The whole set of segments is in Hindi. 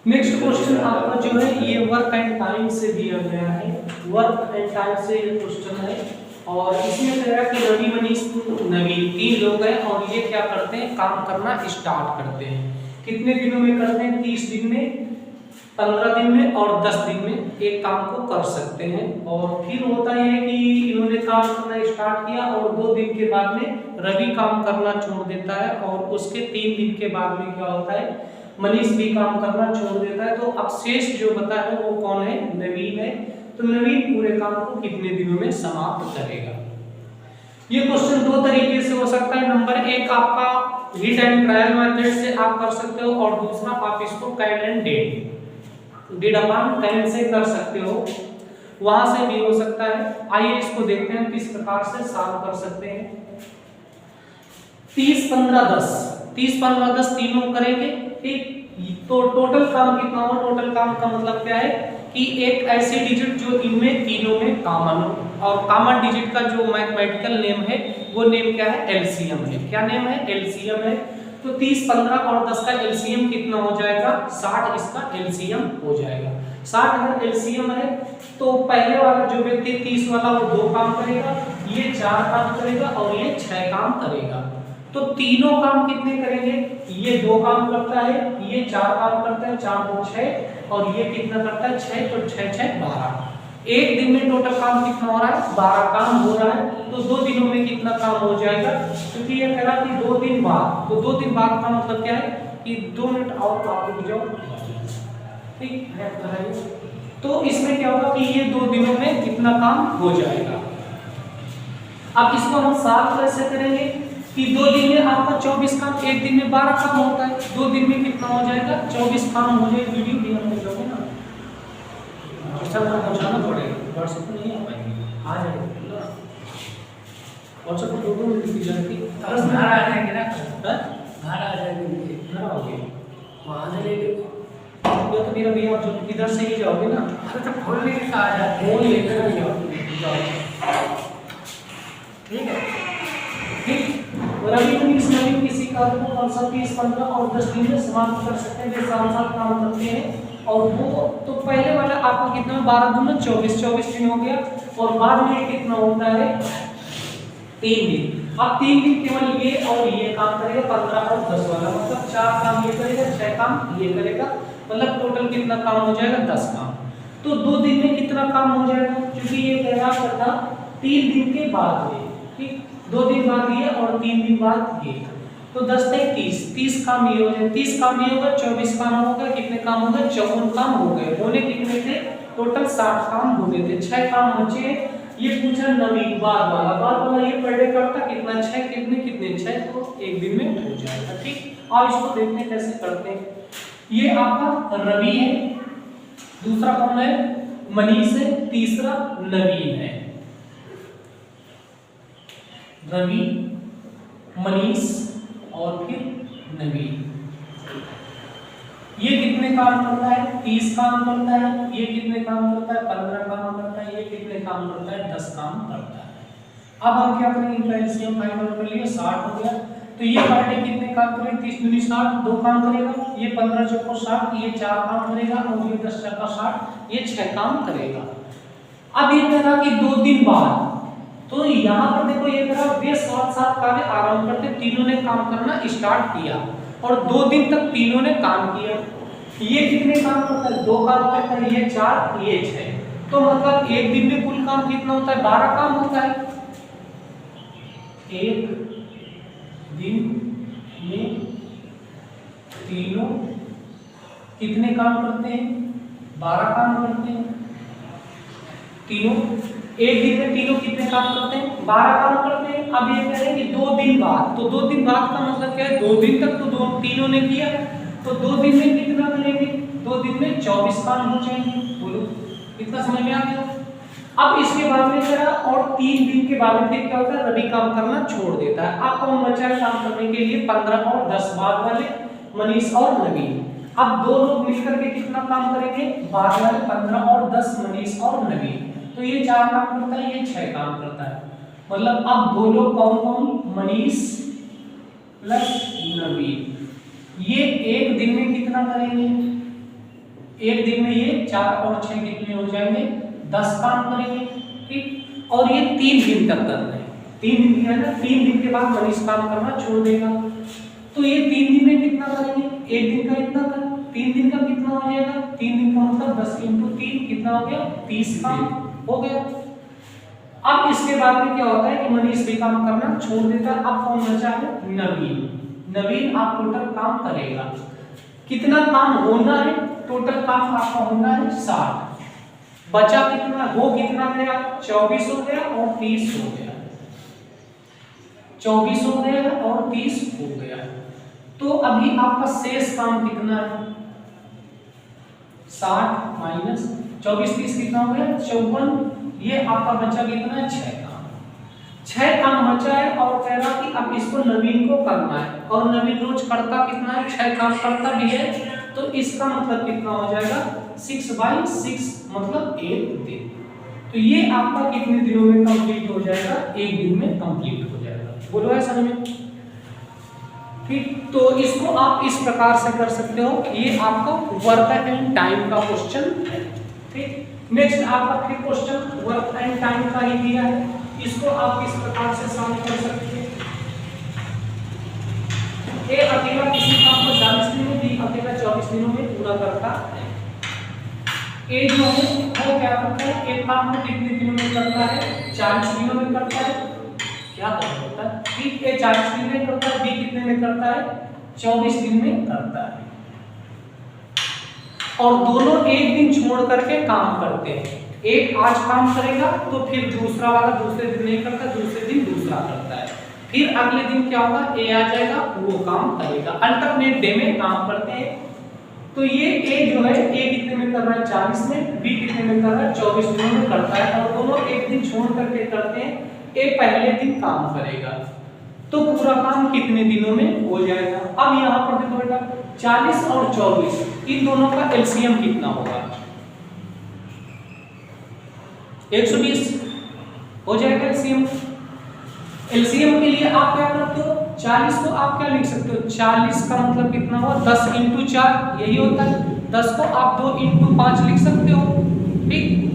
नेक्स्ट क्वेश्चन आपका जो है ये वर्क एंड टाइम से दिया गया है। वर्क एंड टाइम से ये क्वेश्चन है और इसमें कह रहा है कि रवि मनीष नवीन 3 लोग हैं और ये क्या करते हैं, काम करना स्टार्ट करते हैं। कितने दिनों में करते हैं? 30 दिन में, 15 दिन में और 10 दिन में एक काम को कर सकते हैं। और फिर होता है कि इन्होंने काम करना स्टार्ट किया और 2 दिन के बाद में रवि काम करना छोड़ देता है और उसके 3 दिन के बाद में क्या होता है, मनीष भी काम करना छोड़ देता है। तो अब शेष जो बता है वो कौन है? नवीन है। तो नवीन पूरे काम को कितने दिनों में समाप्त करेगा? ये क्वेश्चन 2 तरीके से हो सकता है। नंबर 1 आपका हिट एंड ट्रायल मेथड से आप कर सकते हो और दूसरा आप इसको can and did upon can say कर सकते हो, वहां से भी हो सकता है। आइए इसको देखते हैं किस प्रकार से सॉल्व कर सकते हैं। 30 15 10 30 15 10 तीनों करेंगे, ठीक। तो टोटल काम कितना हो? टोटल काम का मतलब क्या है कि एक ऐसी डिजिट जो इनमें तीनों में कॉमन हो, और कॉमन डिजिट का जो मैथमेटिकल नेम है वो नेम क्या है? एलसीएम है। क्या नेम है? एलसीएम है। तो 30 15 और 10 का एलसीएम कितना हो जाएगा? 60 इसका एलसीएम हो जाएगा। 60 अगर एलसीएम है तो पहले वाला जो व्यक्ति 30 वाला वो 2 काम करेगा, ये 4 काम करेगा और ये 6 काम करेगा। तो तीनों काम कितने करेंगे? ये 2 काम करता है, ये 4 काम करता है, 4 2 6 और ये कितना करता है? 6। तो 6 6 12। एक दिन में टोटल काम कितना हो रहा है? 12 काम हो रहा है। तो 2 दिनों में कितना काम हो जाएगा? क्योंकि ये कह रहा कि 2 दिन बाद, तो 2 दिन बाद का मतलब क्या है कि 2 मिनट और आप रुक जाओ, ठीक है। तो इसमें क्या होगा कि ये 2 दिनों में कितना काम हो जाएगा। अब इसको हम सॉल्व कैसे करेंगे कि 2 दिन में आपका 24 काम, एक दिन में 12 काम होता है, 2 दिन में कितना हो जाएगा? 24 काम हो जाएगा। वीडियो भी हम लोग ना व्हाट्सएप पर पहुंचाना पड़ेगा, व्हाट्सएप पर नहीं आ पाएंगे, आ जाएगा व्हाट्सएप पर 2 मिनट की जाएगी। बस घर आ जाएंगे ना, घर आ जाएंगे, घर आओगे वहाँ से लेके ये तो मेरा भैया जो इधर से ही जाओगे ना, अरे तो फोन लेके आ जाते फोन लेकर जाओ, ठीक है, ठीक। रवि मनीष नवीन किसी कार्य को 30 15 और 10 दिन में समाप्त कर सकते हैं, वे साथ साथ काम करते हैं। और वो तो पहले वाला आपका कितना? 12 दूना 24 दिन हो गया और बाद में कितना होता है? 3 दिन। अब 3 दिन केवल ये और ये काम करेगा, 15 और 10 वाला, मतलब 4 काम ये करेगा, 6 काम ये करेगा, मतलब टोटल कितना काम हो जाएगा? 10 काम। तो 2 दिन में कितना काम हो जाएगा? क्योंकि ये कह रहा था 3 दिन के बाद में, ठीक, 2 दिन बाद ये और 3 दिन बाद ये, तो 10 से 30 काम ये हो जाए, 30 काम ये होगा, 24 काम होगा, कितने काम हो गए? 54 काम हो गए। होने कितने थे? टोटल 60 काम हो गए थे, 6 काम बचे। ये पूछा नवीन बाद वाला ये पर डे करता कितना? 6 कितने 6, तो एक दिन में हो जाएगा, ठीक। और इसको देखते हैं कैसे करते हैं। ये आपका रवि है, दूसरा कौन है? मनीष है, तीसरा नवीन है। रवि, मनीष और फिर नवीन। ये कितने काम करता है? 30 काम करता है। ये कितने काम करता है? 15 काम करता है। ये कितने काम करता है? 10 काम करता है। अब हम क्या करेंगे? इनका एलसीएम फाइंड आउट कर लिया, 60 हो गया। तो ये पर डे कितने काम करेगा? 30 दूनी 60, 2 काम करेगा। ये 15 चौको 60, ये 4 काम करेगा और ये 10 चौका 60, ये 6 काम करेगा। अब ये कह रहा कि 2 दिन बाद, तो यहाँ पर देखो ये कह रहा वे साथ साथ कार्य आरंभ करते, तीनों ने काम करना स्टार्ट किया और 2 दिन तक तीनों ने काम किया। ये कितने काम करता है? 2 काम करता है, ये 4 ये 6, तो मतलब एक दिन में कुल काम कितना होता है? 12 काम होता है। एक दिन में तीनों कितने काम करते हैं? 12 काम करते हैं तीनों। एक दिन में तीनों कितने काम करते हैं? 12 काम करते हैं। अब ये कह रहे हैं कि 2 दिन बाद, तो 2 दिन बाद का मतलब क्या है? 2 दिन तक तो तीनों ने किया, तो 2 दिन में कितना करेंगे? 2 दिन में 24 काम हो जाएंगे। बोलो कितना समझ में आ गया? अब इसके बाद में करा और 3 दिन के बाद में क्या होता है? रवि काम करना छोड़ देता है। अब कौन बचा है काम करने के लिए? 15 और 10 बाद वाले मनीष और नवीन। अब 2 लोग मिलकर के कितना काम करेंगे? बाद वाले 15 और 10 मनीष और नवीन। तो ये 4 काम करता है, ये 6 काम करता है। मतलब अब 2 लोग कौन कौन? मनीष प्लस नवीन। ये एक दिन में कितना करेंगे? एक दिन में ये 4 और 6 कितने हो जाएंगे, 10 काम करेंगे। ठीक, और ये 3 दिन तक करना है, 3 दिन है ना, 3 दिन के बाद मनीष काम करना छोड़ देगा। तो ये 3 दिन में कितना करेंगे, एक दिन का इतना था, 3 दिन का कितना हो जाएगा, 3 दिन का मतलब 10 × 3 कितना हो गया, 30 काम हो गया। अब इसके बाद में क्या होता है कि मनीष भी काम करना छोड़ देता है। अब कौन बचा है, नवीन। नवीन आप टोटल काम करेगा, कितना काम होना है, टोटल काम आपका होना है 60, बचा कितना, वो कितना गया, 24 हो गया और 30 हो गया, 24 हो गया और 30 हो गया। तो अभी आपका शेष काम कितना है, 60 माइनस 24 30 कितना हो गया, 54। ये आपका बचा कितना है, 6 काम। 6 काम बचा है और कह रहा कि अब इसको नवीन को करना है, और नवीन रोज करता कितना है, 6 काम करता भी है। तो इसका मतलब कितना हो जाएगा, 6/6 मतलब 1 दिन। तो ये आपका कितने दिनों में कंप्लीट हो जाएगा, 1 दिन में कंप्लीट हो जाएगा। बोलो है समझ में? ठीक, तो इसको आप इस प्रकार से कर सकते हो। ये आपका वर्क एंड टाइम का क्वेश्चन है। ठीक, नेक्स्ट आपका फिर क्वेश्चन वर्क एंड टाइम का ही दिया है, इसको आप इस प्रकार से सॉल्व कर सकते हैं। ए अकेला किसी काम को 40 दिनों में, बी अकेला 24 दिनों में पूरा करता है। ए जो है वो क्या करता है, एक काम को कितने दिनों में करता है, 40 दिनों में करता है। क्या करता है, ठीक, ए 40 दिन में करता है, बी कितने में करता है, 24 दिन में करता है। और दोनों एक दिन छोड़ करके काम करते हैं। एक आज काम करेगा तो फिर दूसरा वाला दूसरे दिन नहीं करता, दूसरे दिन दूसरा करता है, फिर अगले दिन क्या होगा, ए आ जाएगा, वो काम करेगा, अल्टरनेट डे में काम करते हैं। तो ये ए जो है, ए कितने में कर रहा है, 40 में, बी कितने में कर रहा है, 24 दिनों में करता है, और दोनों एक दिन छोड़ करके करते हैं। ए पहले दिन काम करेगा तो पूरा काम कितने दिनों में हो जाएगा। अब यहाँ पर देखो बेटा, 40 और 24 इन दोनों का एलसीएम कितना होगा, 120 हो जाएगा एलसीएम। एलसीएम के लिए आप क्या करते हो, 40 को आप क्या लिख सकते हो, 40 का मतलब कितना हुआ, 10 × 4 यही होता है। 10 को आप 2 × 5 लिख सकते हो। ठीक,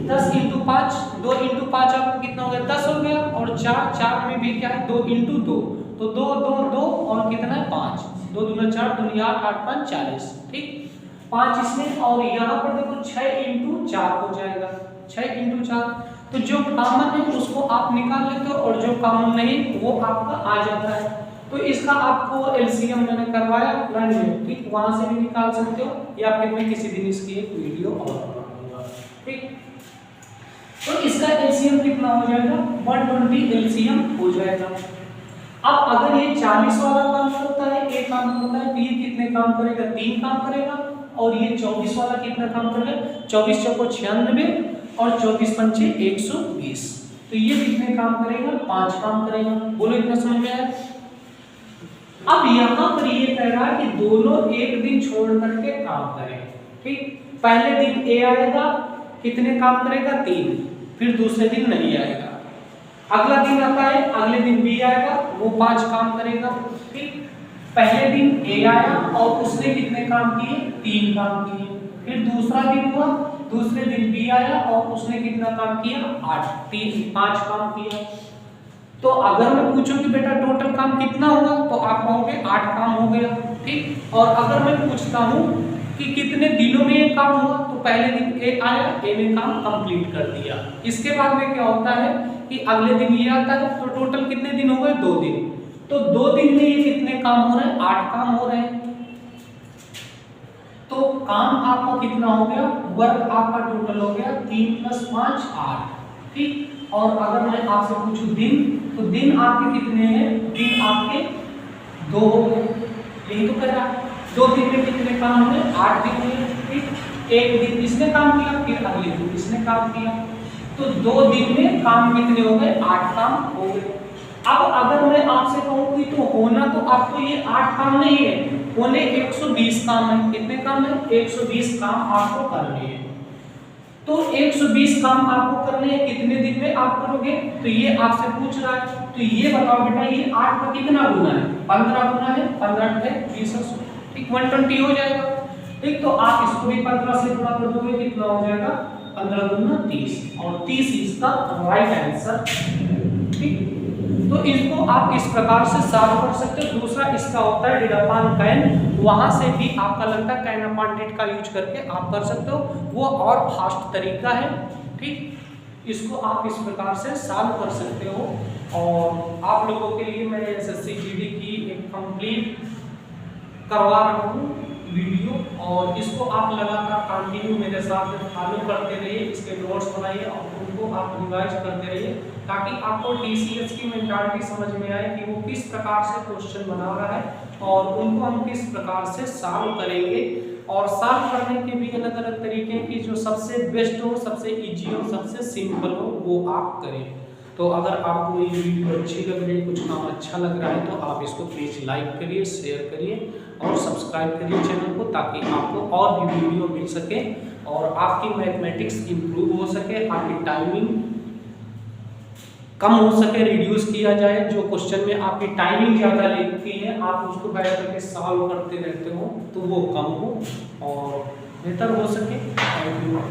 10 × 5, 2 × 5 आपको कितना हो गया, 10 हो गया, और 4 में भी क्या है, 2 × 2, तो 2 2 2 और कितना है, 5, 2 दूना 4, 2 8 8 5 40। ठीक, 5 इसमें, और यहाँ पर देखो 6 × 4 हो जाएगा, 6 × 4। तो जो कॉमन है उसको आप निकाल लेते हो, और जो कॉमन नहीं वो आपका आ जाता है। तो इसका आपको एलसीएम मैंने करवाया लर्न में, ठीक, वहां से भी निकाल सकते हो, या फिर मैं किसी दिन इसकी एक वीडियो और बनाऊंगा। ठीक, तो इसका एलसीएम कितना हो जाएगा, 120 एलसीएम हो जाएगा। अब अगर ये 40 वाला काम करता है, एक काम करता है, तो ये कितने काम करेगा, 3 काम करेगा, और ये 24 वाला कितना काम करेगा, 24 चौको 96 और 24 पंचे 120, तो ये कितने काम करेगा, 5 काम करेगा। बोलो इतना समझ में आया? अब यहाँ पर ये कह रहा है कि दोनों एक दिन छोड़ करके काम करें। ठीक, पहले दिन ए आएगा, कितने काम करेगा, 3, फिर दूसरे दिन नहीं आएगा। अगला दिन आता है, अगले दिन बी आएगा, वो 5 काम करेगा। ठीक, पहले दिन ए आया और उसने कितने काम किए, 3 काम किए। फिर दूसरा दिन हुआ, दूसरे दिन बी आया और उसने कितना काम किया, 5 काम किया। तो अगर मैं पूछूं कि बेटा टोटल काम कितना हुआ, तो आप कहोगे 8 काम हो गया। ठीक, और अगर मैं पूछता हूं कि कितने दिनों में ये काम हुआ, तो पहले दिन ए आया, ए ने काम कंप्लीट कर दिया। इसके बाद में क्या होता है कि अगले दिन ये आता है, तो टोटल कितने दिन हो गए, 2 दिन। तो 2 दिन में ये कितने काम हो रहे हैं, 8 काम हो रहे हैं। तो काम आपका कितना हो गया, वर्क आपका टोटल हो गया 3 + 5 8। ठीक, और अगर मैं आपसे पूछूं दिन, तो दिन आपके कितने हैं, दिन आपके 2 हो गए। यही तो कह रहा है, 2 दिन में कितने काम हुए, 8 दिन हुए। ठीक, एक दिन इसने काम किया, फिर अगले दिन इसने काम किया, तो 2 दिन में काम कितने हो गए, 8 काम हो गए। अब अगर मैं आपसे कहूं कि तो होना तो आपको ये 8 काम नहीं है, होने 120 काम है। कितने काम है, 120 काम आपको करने हैं। तो 120 काम आपको करने हैं, कितने दिन में आप करोगे, तो ये आपसे पूछ रहा है। तो ये बताओ बेटा, ये 8 का कितना गुना है, 15 गुना है, 15 × 20 ठीक 120 हो जाएगा। ठीक, तो आप इसको भी 15 से गुणा कर दोगे, कितना हो जाएगा 15 दूना 30 और 30 इसका राइट आंसर। ठीक, तो इसको आप इस प्रकार से सॉल्व कर सकते हो। दूसरा इसका होता है डिड अपॉन कैन, वहां से भी आपका लगता है कैन अपॉन डिड का यूज करके आप कर सकते हो, वो और फास्ट तरीका है। ठीक, इसको आप इस प्रकार से सॉल्व कर सकते हो। और आप लोगों के लिए मैं एसएससी जीडी की एक कंप्लीट करवा रहा हूँ वीडियो, और इसको आप लगातार कंटिन्यू मेरे साथ फॉलो करते रहिए, इसके नोट्स बनाइए और उनको आप रिवाइज करते रहिए, ताकि आपको टीसीएस की मेंटालिटी समझ में आए कि वो किस प्रकार से क्वेश्चन बना रहा है और उनको हम किस प्रकार से सॉल्व करेंगे। और सॉल्व करने के भी अलग अलग तरीके हैं कि जो सबसे बेस्ट हो, सबसे इजी हो, सबसे सिंपल हो, वो आप करें। तो अगर आपको ये वीडियो अच्छी लग रही है, कुछ काम अच्छा लग रहा है, तो आप इसको प्लीज़ लाइक करिए, शेयर करिए और सब्सक्राइब करिए चैनल को, ताकि आपको और भी वीडियो मिल सके और आपकी मैथमेटिक्स इम्प्रूव हो सके, आपकी टाइमिंग कम हो सके, रिड्यूस किया जाए। जो क्वेश्चन में आपकी टाइमिंग ज़्यादा लगती है, आप उसको बैठ करके सॉल्व करते रहते हो, तो वो कम हो और बेहतर हो सके। Thank you.